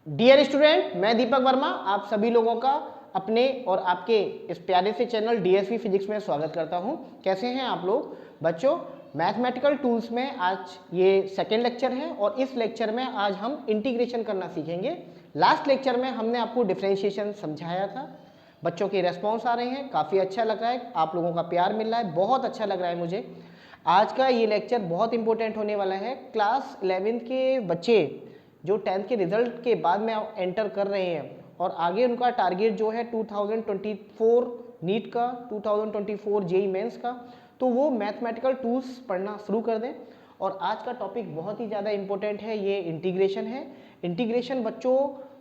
Dear student, मैं दीपक वर्मा आप सभी लोगों का अपने और आपके इस प्यारे से चैनल डीएसवी फिजिक्स में स्वागत करता हूं। कैसे हैं आप लोग बच्चों? मैथमेटिकल टूल्स में आज ये सेकेंड लेक्चर है और इस लेक्चर में आज हम इंटीग्रेशन करना सीखेंगे। लास्ट लेक्चर में हमने आपको डिफरेंशिएशन समझाया था। बच्चों के रेस्पॉन्स आ रहे हैं, काफ़ी अच्छा लग रहा है, आप लोगों का प्यार मिल रहा है, बहुत अच्छा लग रहा है मुझे। आज का ये लेक्चर बहुत इंपॉर्टेंट होने वाला है। क्लास 11th के बच्चे जो 10th के रिजल्ट के बाद में एंटर कर रहे हैं और आगे उनका टारगेट जो है 2024 नीट का, 2024 जेई मेंस का, तो वो मैथमेटिकल टूल्स पढ़ना शुरू कर दें। और आज का टॉपिक बहुत ही ज़्यादा इंपॉर्टेंट है, ये इंटीग्रेशन है। इंटीग्रेशन बच्चों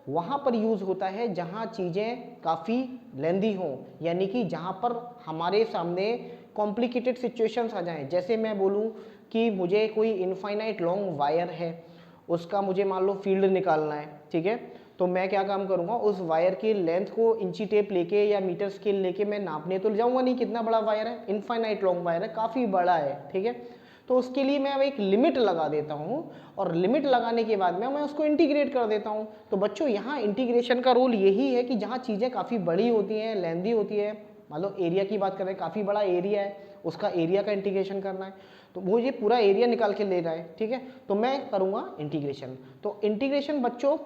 वहाँ पर यूज़ होता है जहाँ चीज़ें काफ़ी लेंदी हों, यानी कि जहाँ पर हमारे सामने कॉम्प्लिकेटेड सिचुएशंस आ जाएं। जैसे मैं बोलूँ कि मुझे कोई इनफाइनाइट लॉन्ग वायर है, उसका मुझे मान लो फील्ड निकालना है, ठीक है, तो मैं क्या काम करूँगा, उस वायर की लेंथ को इंची टेप लेके या मीटर स्केल लेके मैं नापने तो जाऊँगा नहीं कितना बड़ा वायर है, इनफाइनाइट लॉन्ग वायर है, काफ़ी बड़ा है, ठीक है। तो उसके लिए मैं अब एक लिमिट लगा देता हूँ और लिमिट लगाने के बाद में मैं उसको इंटीग्रेट कर देता हूँ। तो बच्चों यहाँ इंटीग्रेशन का रोल यही है कि जहाँ चीज़ें काफ़ी बड़ी होती हैं, लेंदी होती है, मान लो एरिया की बात करें, काफ़ी बड़ा एरिया है, उसका एरिया का इंटीग्रेशन करना है, तो वो ये पूरा एरिया निकाल के ले रहा है, ठीक है, तो मैं करूँगा इंटीग्रेशन। तो इंटीग्रेशन बच्चों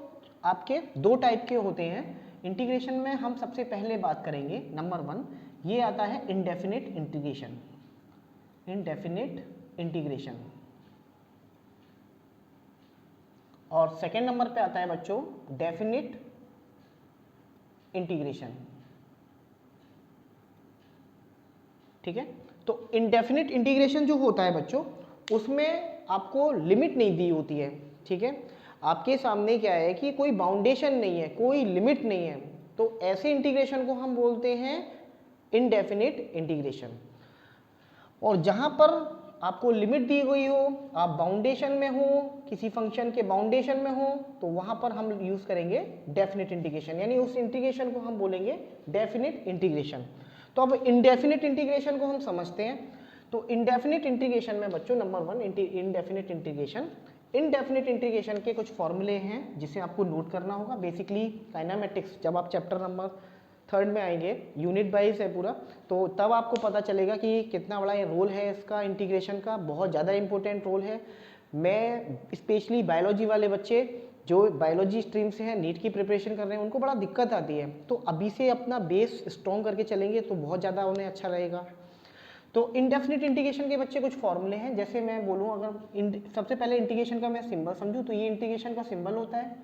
आपके दो टाइप के होते हैं। इंटीग्रेशन में हम सबसे पहले बात करेंगे नंबर 1, ये आता है इनडेफिनिट इंटीग्रेशन। Indefinite integration. और सेकेंड नंबर पे आता है बच्चों डेफिनिट इंटीग्रेशन, ठीक है। तो इनडेफिनिट इंटीग्रेशन जो होता है बच्चों, उसमें आपको लिमिट नहीं दी होती है, ठीक है। आपके सामने क्या है कि कोई बाउंडेशन नहीं है, कोई लिमिट नहीं है, तो ऐसे इंटीग्रेशन को हम बोलते हैं इनडेफिनिट इंटीग्रेशन। और जहां पर आपको लिमिट दी गई हो, आप बाउंडेशन में हो, किसी फंक्शन के बाउंडेशन में हो, तो वहां पर हम यूज करेंगे डेफिनिट इंटीग्रेशन, यानी उस इंटीग्रेशन को हम बोलेंगे डेफिनिट इंटीग्रेशन। तो अब इंडेफिनिट इंटीग्रेशन को हम समझते हैं। तो इंडेफिनिट इंटीग्रेशन में बच्चों number 1 indefinite integration. Indefinite integration के कुछ फॉर्मूले हैं जिसे आपको नोट करना होगा। बेसिकली काइनेमेटिक्स जब आप चैप्टर नंबर 3rd में आएंगे, यूनिट वाइज है पूरा, तो तब आपको पता चलेगा कि कितना बड़ा ये रोल है इसका इंटीग्रेशन का, बहुत ज़्यादा इंपॉर्टेंट रोल है। मैं स्पेशली बायोलॉजी वाले बच्चे जो बायोलॉजी स्ट्रीम से हैं, नीट की प्रिपरेशन कर रहे हैं, उनको बड़ा दिक्कत आती है, तो अभी से अपना बेस स्ट्रॉन्ग करके चलेंगे तो बहुत ज़्यादा उन्हें अच्छा रहेगा। तो इनडेफिनिट इंटीग्रेशन के बच्चे कुछ फॉर्मूले हैं। जैसे मैं बोलूँ, अगर सबसे पहले इंटीग्रेशन का मैं सिंबल समझूँ, तो ये इंटीग्रेशन का सिंबल होता है,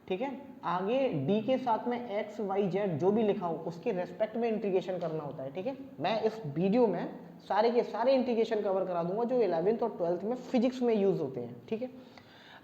ठीक है। आगे डी के साथ में एक्स वाई जेड जो भी लिखा हो उसके रेस्पेक्ट में इंटीग्रेशन करना होता है, ठीक है। मैं इस वीडियो में सारे के सारे इंटीग्रेशन कवर करा दूंगा जो 11th और 12th में फिजिक्स में यूज होते हैं, ठीक है।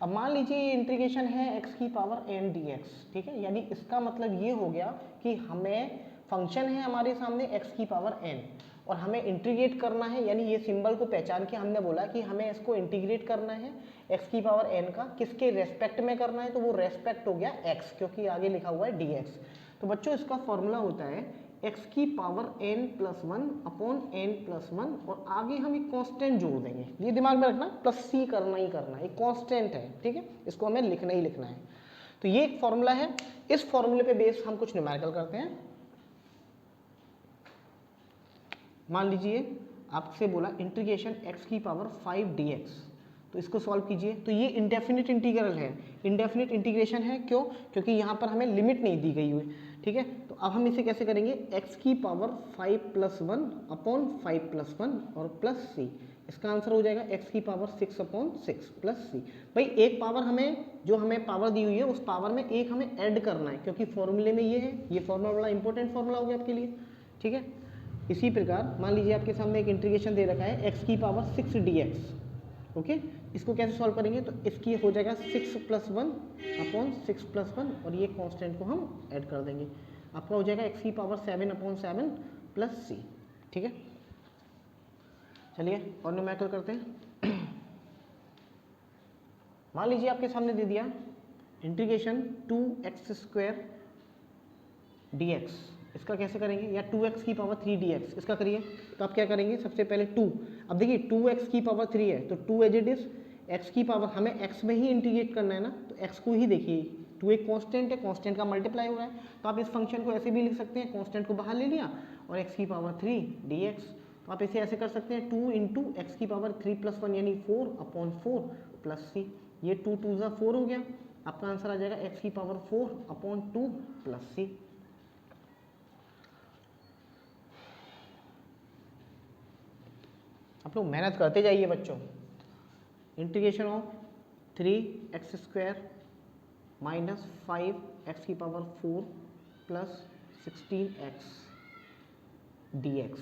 अब मान लीजिए ये इंटीग्रेशन है एक्स की पावर एन डी एक्स, ठीक है, यानी इसका मतलब ये हो गया कि हमें फंक्शन है हमारे सामने एक्स की पावर एन और हमें इंटीग्रेट करना है, यानी ये सिंबल को पहचान के हमने बोला कि हमें इसको इंटीग्रेट करना है एक्स की पावर एन का, किसके रेस्पेक्ट में करना है, तो वो रेस्पेक्ट हो गया एक्स, क्योंकि आगे लिखा हुआ है डी एक्स। तो बच्चों इसका फॉर्मूला होता है एक्स की power n plus 1 upon n plus 1 और आगे हम एक कांस्टेंट जोड़ देंगे, ये दिमाग में रखना, प्लस सी करना ही करना है, एक कांस्टेंट है, ठीक है, इसको हमें लिखना ही लिखना है। तो ये एक फॉर्मूला है, इस फॉर्मूले पे बेस हम कुछ न्यूमेरिकल करते हैं। मान लीजिए आपसे बोला इंटीग्रेशन एक्स की पावर 5 dx, तो इसको सॉल्व कीजिए। तो ये इंडेफिनिट इंटीग्रल है, इंडेफिनिट इंटीग्रेशन है, क्यों? क्योंकि यहाँ पर हमें लिमिट नहीं दी गई हुई, ठीक है। तो अब हम इसे कैसे करेंगे, एक्स की पावर 5 प्लस 1 अपॉन 5 प्लस 1 और प्लस सी, इसका आंसर हो जाएगा एक्स की पावर 6 अपॉन 6 प्लस सी। भाई एक पावर हमें, जो हमें पावर दी हुई है उस पावर में एक हमें ऐड करना है, क्योंकि फॉर्मूले में ये है, ये फॉर्मूला बड़ा इंपॉर्टेंट फॉर्मूला हो गया आपके लिए, ठीक है। इसी प्रकार मान लीजिए आपके सामने एक इंटीग्रेशन दे रखा है एक्स की पावर 6 dx, ओके। इसको कैसे सॉल्व करेंगे, तो इसकी हो जाएगा 6 प्लस 1 अपॉन 6 प्लस 1 और ये कांस्टेंट को हम ऐड कर देंगे, आपका हो जाएगा एक्स की पावर 7 अपॉन 7 प्लस सी, ठीक है। चलिए और न्यूमेरिकल करते हैं। मान लीजिए आपके सामने दे दिया इंटीग्रेशन 2x² dx, इसका कैसे करेंगे, या 2x की पावर 3 dx, इसका करिए। तो आप क्या करेंगे, सबसे पहले 2, अब देखिए 2x की पावर 3 है तो 2 एज इट इज, एक्स की पावर हमें एक्स में ही इंटीग्रेट करना है ना, तो एक्स को ही देखिए, टू एक कांस्टेंट है, कांस्टेंट का मल्टीप्लाई हो रहा है, तो आप इस फंक्शन को ऐसे भी लिख सकते हैं, कांस्टेंट को बाहर ले लिया और एक्स की पावर 3 dx, तो आप इसे ऐसे कर सकते हैं 2 इंटू एक्स की पावर 3 + 1 यानी 4/4 प्लस सी, ये 2 2 ज़ा 4 हो गया, आपका आंसर आ जाएगा एक्स की पावर 4/2 प्लस सी। आप लोग मेहनत करते जाइए बच्चों। Integration of 3x² minus 5x की पावर 4 प्लस 16x dx।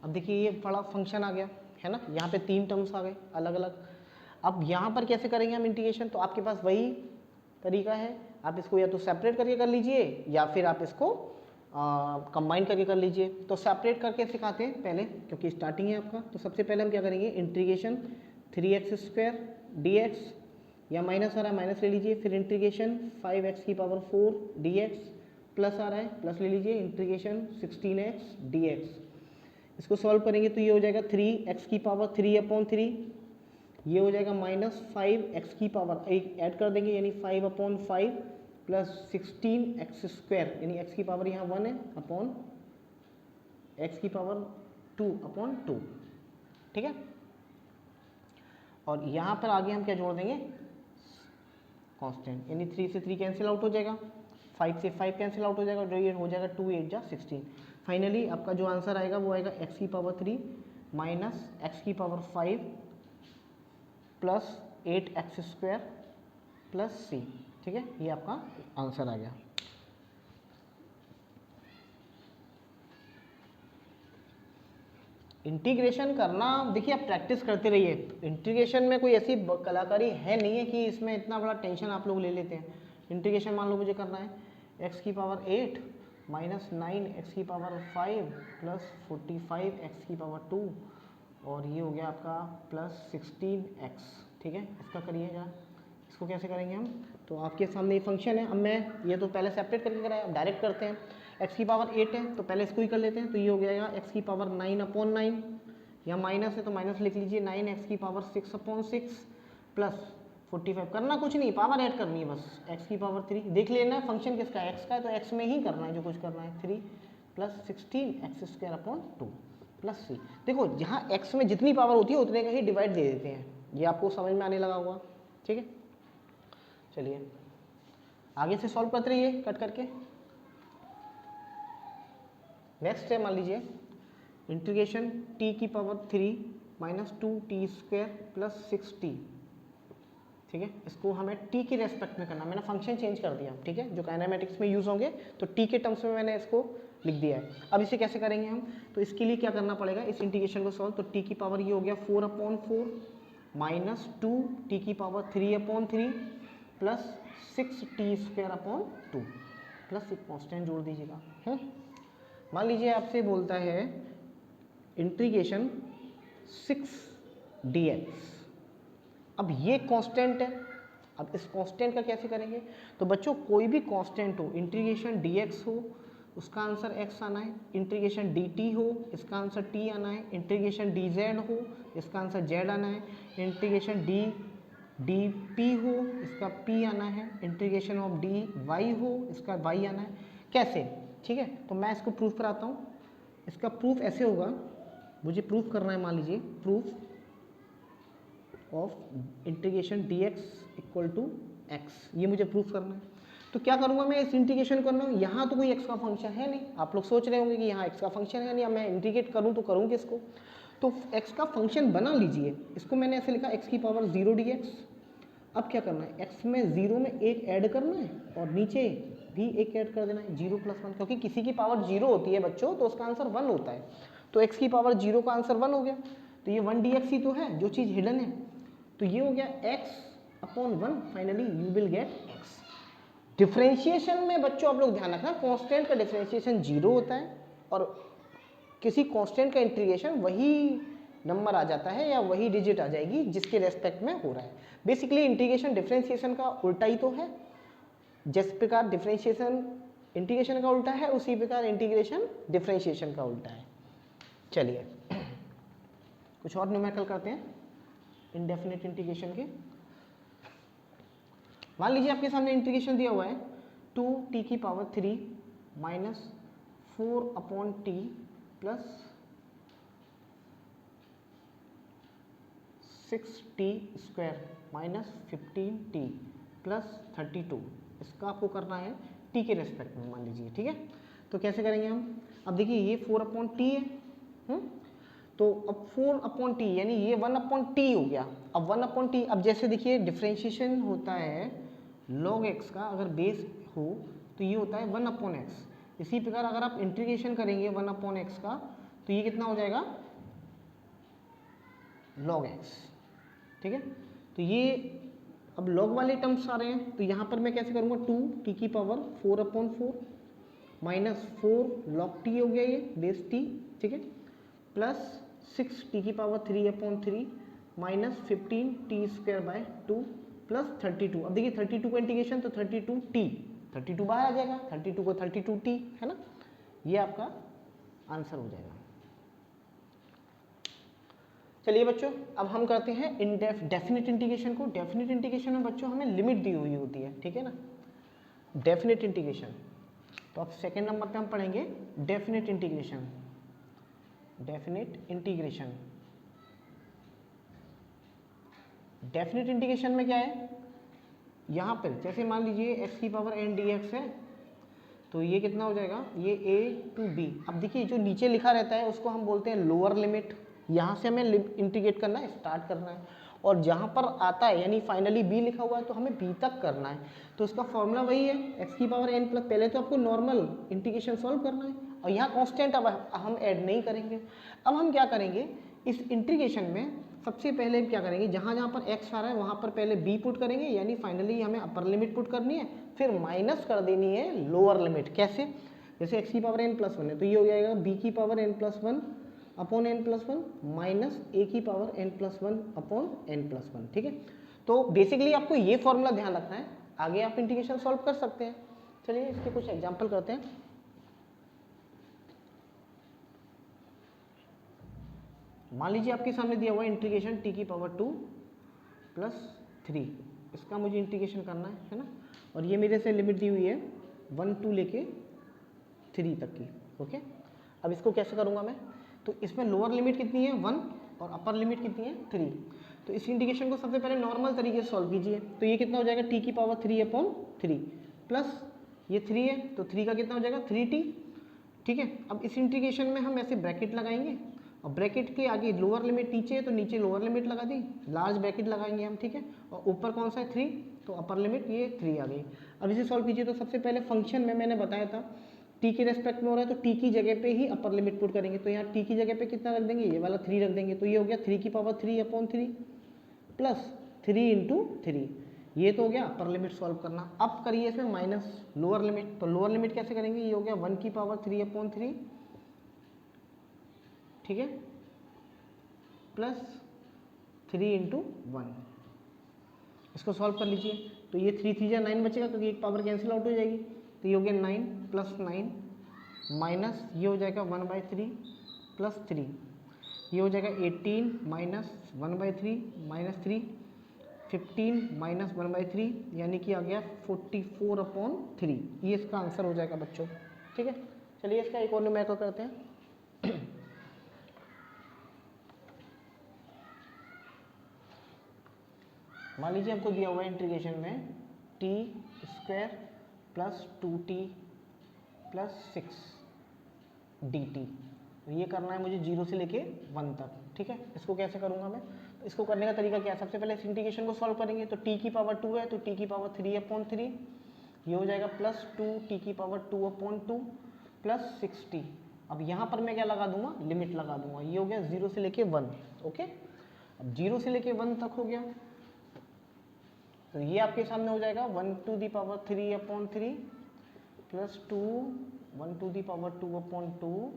अब देखिए ये बड़ा फंक्शन आ गया है ना, यहाँ पे 3 टर्म्स आ गए अलग अलग। अब यहाँ पर कैसे करेंगे हम इंटीग्रेशन, तो आपके पास वही तरीका है, आप इसको या तो सेपरेट करके कर लीजिए या फिर आप इसको कंबाइन करके कर लीजिए। तो सेपरेट करके सिखाते हैं पहले, क्योंकि स्टार्टिंग है आपका। तो सबसे पहले हम क्या करेंगे, इंटीग्रेशन 3x² dx, या माइनस आ रहा है माइनस ले लीजिए, फिर इंटीग्रेशन 5x की पावर 4 dx, प्लस आ रहा है प्लस ले लीजिए, इंटीग्रेशन 16x dx। इसको सॉल्व करेंगे तो ये हो जाएगा 3x की पावर 3/3, ये हो जाएगा माइनस 5x की पावर, एक ऐड कर देंगे यानी 5/5 प्लस 16x² यानी x की पावर यहाँ 1 है अपॉन x की पावर 2/2, ठीक है। और यहाँ पर आगे हम क्या जोड़ देंगे, कांस्टेंट, यानी 3 से 3 कैंसिल आउट हो जाएगा, 5 से 5 कैंसिल आउट हो जाएगा, जो ये हो जाएगा 2 8 जा 16। फाइनली आपका जो आंसर आएगा वो आएगा x की पावर 3 माइनस x की power 5 plus 8x² plus c, ठीक है, ये आपका आंसर आ गया। इंटीग्रेशन करना देखिए, आप प्रैक्टिस करते रहिए। इंटीग्रेशन में कोई ऐसी कलाकारी है नहीं है कि इसमें इतना बड़ा टेंशन आप लोग ले लेते हैं। इंटीग्रेशन मान लो मुझे करना है x की पावर 8 माइनस 9x की पावर 5 प्लस 45 x की पावर 2, और ये हो गया आपका प्लस 16x, ठीक है। इसका करिएगा, इसको कैसे करेंगे हम, तो आपके सामने ये फंक्शन है। अब मैं ये तो पहले सेपरेट करके कराया, अब डायरेक्ट करते हैं। x की पावर 8 है तो पहले इसको ही कर लेते हैं, तो ये हो जाएगा x की पावर 9/9, या माइनस है तो माइनस लिख लीजिए, 9x की पावर 6/6 प्लस 45, करना कुछ नहीं, पावर ऐड करनी है बस, x की पावर 3, देख लेना फंक्शन किसका है, x का है तो x में ही करना है जो कुछ करना है, 3 प्लस 16x² प्लस c। देखो जहाँ x में जितनी पावर होती है उतने का ही डिवाइड दे देते हैं, ये आपको समझ में आने लगा होगा, ठीक है। चलिए आगे से सॉल्व करते रहिए कट करके। नेक्स्ट है, मान लीजिए इंटीग्रेशन t की power 3 minus 2t² plus 6t, ठीक है। इसको हमें t के रेस्पेक्ट में करना, मैंने फंक्शन चेंज कर दिया, ठीक है, जो काइनेमेटिक्स में यूज होंगे तो t के टर्म्स में मैंने इसको लिख दिया है। अब इसे कैसे करेंगे हम, तो इसके लिए क्या करना पड़ेगा, इस इंटीग्रेशन को सॉल्व, तो t की पावर ये हो गया 4/4 माइनस 2t की पावर 3/3 प्लस 6t² प्लस एक कॉन्स्टेंट जोड़ दीजिएगा, है। मान लीजिए आपसे बोलता है इंटीग्रेशन 6 dx, अब ये कांस्टेंट है, अब इस कांस्टेंट का कैसे करेंगे, तो बच्चों कोई भी कांस्टेंट हो, इंटीग्रेशन dx हो उसका आंसर x आना है, इंटीग्रेशन dt हो इसका आंसर t आना है, इंटीग्रेशन dz हो इसका आंसर z आना है, इंटीग्रेशन dp हो इसका p आना है, इंटीग्रेशन ऑफ dy हो इसका y आना है। कैसे, ठीक है, तो मैं इसको प्रूफ कराता हूँ। इसका प्रूफ ऐसे होगा, मुझे प्रूफ करना है, मान लीजिए proof of integration dx equal to x, ये मुझे प्रूफ करना है। तो क्या करूँगा मैं, इस इंटीग्रेशन करना, यहाँ तो कोई x का फंक्शन है नहीं, आप लोग सोच रहे होंगे कि यहाँ x का फंक्शन है नहीं, अब मैं इंटीग्रेट करूँ तो करूँ किसको, तो x का फंक्शन बना लीजिए। इसको मैंने ऐसे लिखा x की पावर 0 dx। अब क्या करना है, x में 0 में एक ऐड करना है और नीचे भी एक ऐड कर देना है, 0 + 1, क्योंकि किसी की पावर 0 होती है बच्चों तो उसका आंसर 1 होता है, तो x की पावर 0 का आंसर 1 हो गया, तो ये 1 dx ही तो है जो चीज़ हिडन है, तो ये हो गया x/1, finally you will get x। Differentiation में बच्चों आप लोग ध्यान रखना, कांस्टेंट का डिफ्रेंशिएशन 0 होता है और किसी कांस्टेंट का इंटीग्रेशन वही नंबर आ जाता है या वही डिजिट आ जाएगी जिसके रेस्पेक्ट में हो रहा है। बेसिकली इंटीग्रेशन डिफ्रेंशिएशन का उल्टा ही तो है, जिस प्रकार डिफ्रेंशिएशन इंटीग्रेशन का उल्टा है उसी प्रकार इंटीग्रेशन डिफ्रेंशिएशन का उल्टा है। चलिए कुछ और न्यूमेरिकल करते हैं। इंडेफिनिट इंटीग्रेशन के। मान लीजिए आपके सामने इंटीग्रेशन दिया हुआ है 2t³ minus 4/t plus 6t² minus 15t plus 32। इसका आपको करना है t के रेस्पेक्ट में, मान लीजिए, ठीक है। तो कैसे करेंगे हम? अब देखिए ये 4/t है, तो अब 4/t यानी ये 1/t हो गया। अब 1/t, अब जैसे देखिए डिफ्रेंशिएशन होता है log x का, अगर बेस हो तो ये होता है 1/x। इसी प्रकार अगर आप इंटीग्रेशन करेंगे 1/x का तो ये कितना हो जाएगा? log x, ठीक है। तो ये अब log वाले टर्म्स आ रहे हैं, तो यहाँ पर मैं कैसे करूँगा? 2t⁴/4 माइनस 4 log t हो गया ये बेस t, ठीक है, plus 6t⁵/3 minus 15t² plus 32। अब देखिए 32 का इंटीग्रेशन तो 32t, 32 बाहर आ जाएगा, 32 को 32t, है ना। ये आपका आंसर हो जाएगा। चलिए बच्चों, अब हम करते हैं डेफिनिट इंटीग्रेशन को। डेफिनिट इंटीग्रेशन में बच्चों हमें लिमिट दी हुई होती है, ठीक है ना, डेफिनिट इंटीग्रेशन। तो अब सेकेंड नंबर पे हम पढ़ेंगे definite integration. Definite integration, definite integration में क्या है? यहाँ पर जैसे मान लीजिए x⁴n dx है, तो ये कितना हो जाएगा? ये a to b। अब देखिए जो नीचे लिखा रहता है उसको हम बोलते हैं लोअर लिमिट। यहाँ से हमें इंटीग्रेट करना है, स्टार्ट करना है, और जहाँ पर आता है यानी फाइनली b लिखा हुआ है तो हमें b तक करना है। तो इसका फॉर्मूला वही है x⁴n प्लस, पहले तो आपको नॉर्मल इंटीग्रेशन सॉल्व करना है, और यहाँ कांस्टेंट अब हम ऐड नहीं करेंगे। अब हम क्या करेंगे इस इंटीग्रेशन में? सबसे पहले हम क्या करेंगे, जहाँ जहाँ पर x आ रहा है वहाँ पर पहले b पुट करेंगे, यानी फाइनली हमें अपर लिमिट पुट करनी है, फिर माइनस कर देनी है लोअर लिमिट। कैसे? जैसे x⁴n+1 है तो ये हो जाएगा b⁴n+1/n+1 माइनस a⁴n+1/n+1, ठीक है। तो बेसिकली आपको ये फॉर्मूला ध्यान रखना है, आगे आप इंटीग्रेशन सॉल्व कर सकते हैं। चलिए इसके कुछ एग्जाम्पल करते हैं। मान लीजिए आपके सामने दिया हुआ है इंटीग्रेशन t⁵2 प्लस 3, इसका मुझे इंटीग्रेशन करना है ना, और ये मेरे से लिमिट दी हुई है 1 2 लेके 3 तक की, ओके। अब इसको कैसे करूँगा मैं? तो इसमें लोअर लिमिट कितनी है? 1, और अपर लिमिट कितनी है? 3। तो इस इंटीग्रेशन को सबसे पहले नॉर्मल तरीके से सॉल्व कीजिए, तो ये कितना हो जाएगा? t⁵3/3 प्लस ये 3 है तो 3 का कितना हो जाएगा? 3t, ठीक है। अब इस इंटीग्रेशन में हम ऐसे ब्रैकेट लगाएंगे, और ब्रैकेट के आगे लोअर लिमिट नीचे है तो नीचे लोअर लिमिट लगा दी, लार्ज ब्रैकेट लगाएंगे हम, ठीक है, और ऊपर कौन सा है? 3, तो अपर लिमिट ये 3 आ गई। अब इसे सॉल्व कीजिए, तो सबसे पहले फंक्शन में मैंने बताया था t के रेस्पेक्ट में हो रहा है तो t की जगह पे ही अपर लिमिट पुट करेंगे, तो यहाँ t की जगह पे कितना रख देंगे? ये वाला 3 रख देंगे, तो ये हो गया 3⁵3/3 प्लस 3 × 3, ये तो हो गया अपर लिमिट सॉल्व करना। अब करिए इसमें माइनस लोअर लिमिट, तो लोअर लिमिट कैसे करेंगे? ये हो गया 1⁵3/3, ठीक है, प्लस 3 × 1, इसको सॉल्व कर लीजिए, तो ये 3 3 जा 9 बचेगा क्योंकि एक पावर कैंसिल आउट हो जाएगी, तो ये हो गया 9 प्लस 9 माइनस ये हो जाएगा 1/3 प्लस 3, ये हो जाएगा 18 माइनस 1/3 माइनस 3, 15 माइनस 1/3 यानी कि आ गया 44/3। ये इसका आंसर हो जाएगा बच्चों, ठीक है। चलिए इसका एक और न्यूमेरिकल करते हैं। मान लीजिए हमको दिया हुआ है इंटीग्रेशन में t² plus 2t plus 6 dt, तो ये करना है मुझे 0 से लेके 1 तक, ठीक है। इसको कैसे करूँगा मैं? तो इसको करने का तरीका क्या है? सबसे पहले इस इंटीग्रेशन को सॉल्व करेंगे, तो t⁵2 है तो t⁵3/3, ये हो जाएगा प्लस 2t⁵2/2 प्लस 6t। अब यहाँ पर मैं क्या लगा दूंगा? लिमिट लगा दूंगा, ये हो गया 0 से लेके 1, ओके। अब 0 से लेके 1 तक हो गया, तो ये आपके सामने हो जाएगा 1⁵3/3 प्लस 2 1⁵2/2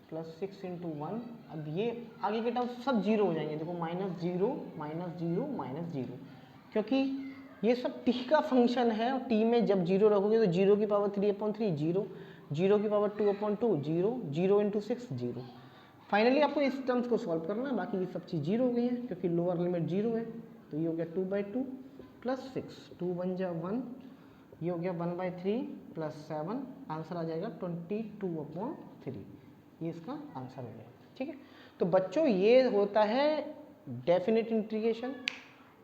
प्लस 6 × 1। अब ये आगे के टर्म सब 0 हो जाएंगे, देखो -0 -0 -0, क्योंकि ये सब t का फंक्शन है, और t में जब 0 रखोगे तो 0⁵3/3 0, 0⁵2/2 0, 0 × 6 0, फाइनली आपको इस टर्म्स को सॉल्व करना है, बाकी ये सब चीज़ जीरो हो गई है क्योंकि लोअर लिमिट जीरो है। तो ये हो गया 2/2 प्लस 6, 2 1 जा 1, ये हो गया 1/3 प्लस 7, आंसर आ जाएगा 22/3। ये इसका आंसर हो गया। ठीक है, तो बच्चों ये होता है डेफिनेट इंटीग्रेशन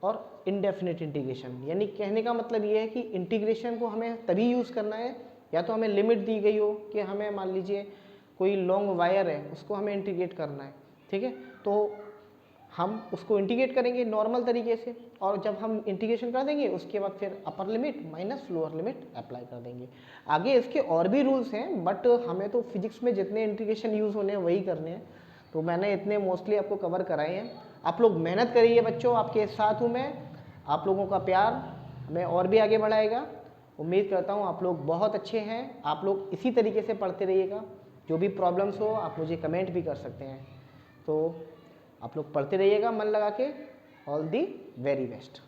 और इनडेफिनेट इंटीग्रेशन। यानी कहने का मतलब ये है कि इंटीग्रेशन को हमें तभी यूज़ करना है या तो हमें लिमिट दी गई हो कि हमें मान लीजिए कोई लॉन्ग वायर है उसको हमें इंटीग्रेट करना है। ठीक है, तो हम उसको इंटीग्रेट करेंगे नॉर्मल तरीके से, और जब हम इंटीग्रेशन कर देंगे उसके बाद फिर upper limit minus lower limit apply कर देंगे। आगे इसके और भी रूल्स हैं, बट हमें तो फिजिक्स में जितने इंटीग्रेशन यूज़ होने हैं वही करने हैं, तो मैंने इतने मोस्टली आपको कवर कराए हैं। आप लोग मेहनत करिए बच्चों, आपके साथ हूँ मैं, आप लोगों का प्यार हमें और भी आगे बढ़ाएगा। उम्मीद करता हूँ आप लोग बहुत अच्छे हैं, आप लोग इसी तरीके से पढ़ते रहिएगा। जो भी प्रॉब्लम्स हो आप मुझे कमेंट भी कर सकते हैं। तो आप लोग पढ़ते रहिएगा मन लगा के। All the very best.